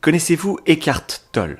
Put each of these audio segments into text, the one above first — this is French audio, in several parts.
Connaissez-vous Eckhart Tolle,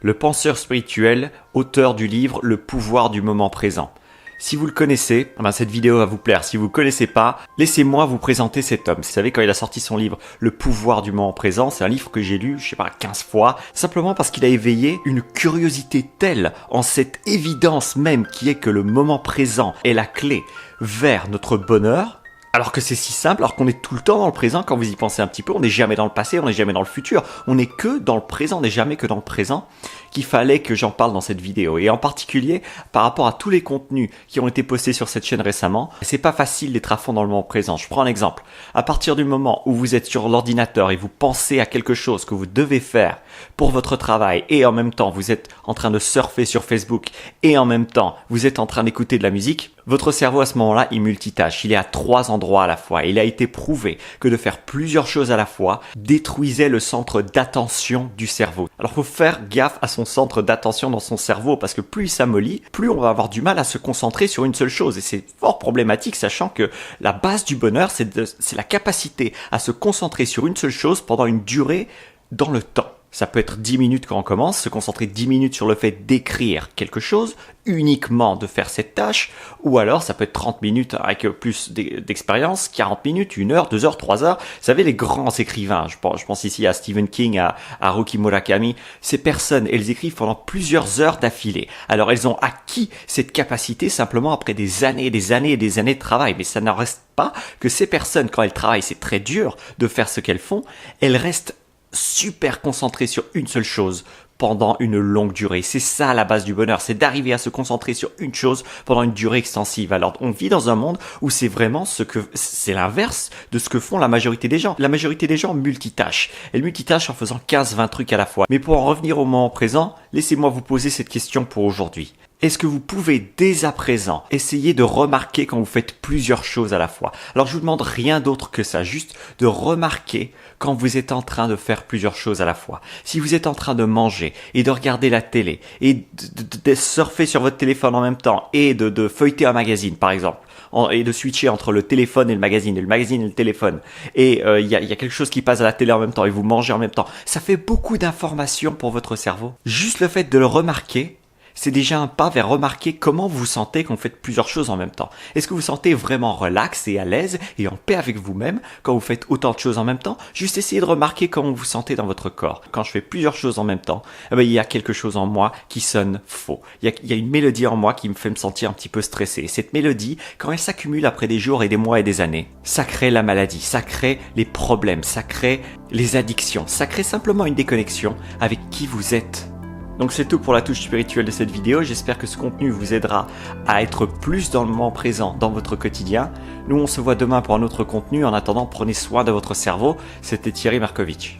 le penseur spirituel, auteur du livre Le pouvoir du moment présent? Si vous le connaissez, cette vidéo va vous plaire. Si vous ne le connaissez pas, laissez-moi vous présenter cet homme. Vous savez, quand il a sorti son livre Le pouvoir du moment présent, c'est un livre que j'ai lu, 15 fois, simplement parce qu'il a éveillé une curiosité telle en cette évidence même qui est que le moment présent est la clé vers notre bonheur. Alors que c'est si simple, alors qu'on est tout le temps dans le présent, quand vous y pensez un petit peu, on n'est jamais dans le passé, on n'est jamais dans le futur, on n'est que dans le présent, on n'est jamais que dans le présent, qu'il fallait que j'en parle dans cette vidéo. Et en particulier, par rapport à tous les contenus qui ont été postés sur cette chaîne récemment, c'est pas facile d'être à fond dans le moment présent. Je prends un exemple. À partir du moment où vous êtes sur l'ordinateur et vous pensez à quelque chose que vous devez faire pour votre travail, et en même temps vous êtes en train de surfer sur Facebook, et en même temps vous êtes en train d'écouter de la musique, votre cerveau à ce moment-là, il multitâche. Il est à 3 endroits à la fois. Il a été prouvé que de faire plusieurs choses à la fois détruisait le centre d'attention du cerveau. Alors, faut faire gaffe à son centre d'attention dans son cerveau parce que plus il s'amollit, plus on va avoir du mal à se concentrer sur une seule chose. Et c'est fort problématique, sachant que la base du bonheur, c'est la capacité à se concentrer sur une seule chose pendant une durée dans le temps. Ça peut être 10 minutes quand on commence, se concentrer 10 minutes sur le fait d'écrire quelque chose, uniquement de faire cette tâche, ou alors ça peut être 30 minutes avec plus d'expérience, 40 minutes, 1 heure, 2 heures, 3 heures. Vous savez, les grands écrivains, je pense ici à Stephen King, à Haruki Murakami, ces personnes, elles écrivent pendant plusieurs heures d'affilée. Alors elles ont acquis cette capacité simplement après des années et des années et des années de travail, mais ça n'en reste pas que ces personnes, quand elles travaillent, c'est très dur de faire ce qu'elles font, elles restent super concentré sur une seule chose pendant une longue durée. C'est ça la base du bonheur, c'est d'arriver à se concentrer sur une chose pendant une durée extensive. Alors on vit dans un monde où c'est vraiment c'est l'inverse de ce que font la majorité des gens. La majorité des gens multitâchent. Elles multitâchent en faisant 15-20 trucs à la fois. Mais pour en revenir au moment présent, laissez-moi vous poser cette question pour aujourd'hui. Est-ce que vous pouvez dès à présent essayer de remarquer quand vous faites plusieurs choses à la fois? Alors je vous demande rien d'autre que ça, juste de remarquer quand vous êtes en train de faire plusieurs choses à la fois. Si vous êtes en train de manger et de regarder la télé et de surfer sur votre téléphone en même temps et de feuilleter un magazine par exemple, et de switcher entre le téléphone et le magazine et le téléphone, et il y a quelque chose qui passe à la télé en même temps et vous mangez en même temps, ça fait beaucoup d'informations pour votre cerveau. Juste le fait de le remarquer, c'est déjà un pas vers remarquer comment vous vous sentez quand vous faites plusieurs choses en même temps. Est-ce que vous vous sentez vraiment relax et à l'aise et en paix avec vous-même quand vous faites autant de choses en même temps? Juste essayez de remarquer comment vous vous sentez dans votre corps. Quand je fais plusieurs choses en même temps, il y a quelque chose en moi qui sonne faux. Il y a une mélodie en moi qui me fait me sentir un petit peu stressé. Et cette mélodie, quand elle s'accumule après des jours et des mois et des années, ça crée la maladie, ça crée les problèmes, ça crée les addictions, ça crée simplement une déconnexion avec qui vous êtes. Donc c'est tout pour la touche spirituelle de cette vidéo, j'espère que ce contenu vous aidera à être plus dans le moment présent dans votre quotidien. Nous on se voit demain pour un autre contenu, en attendant prenez soin de votre cerveau, c'était Thierry Markovitch.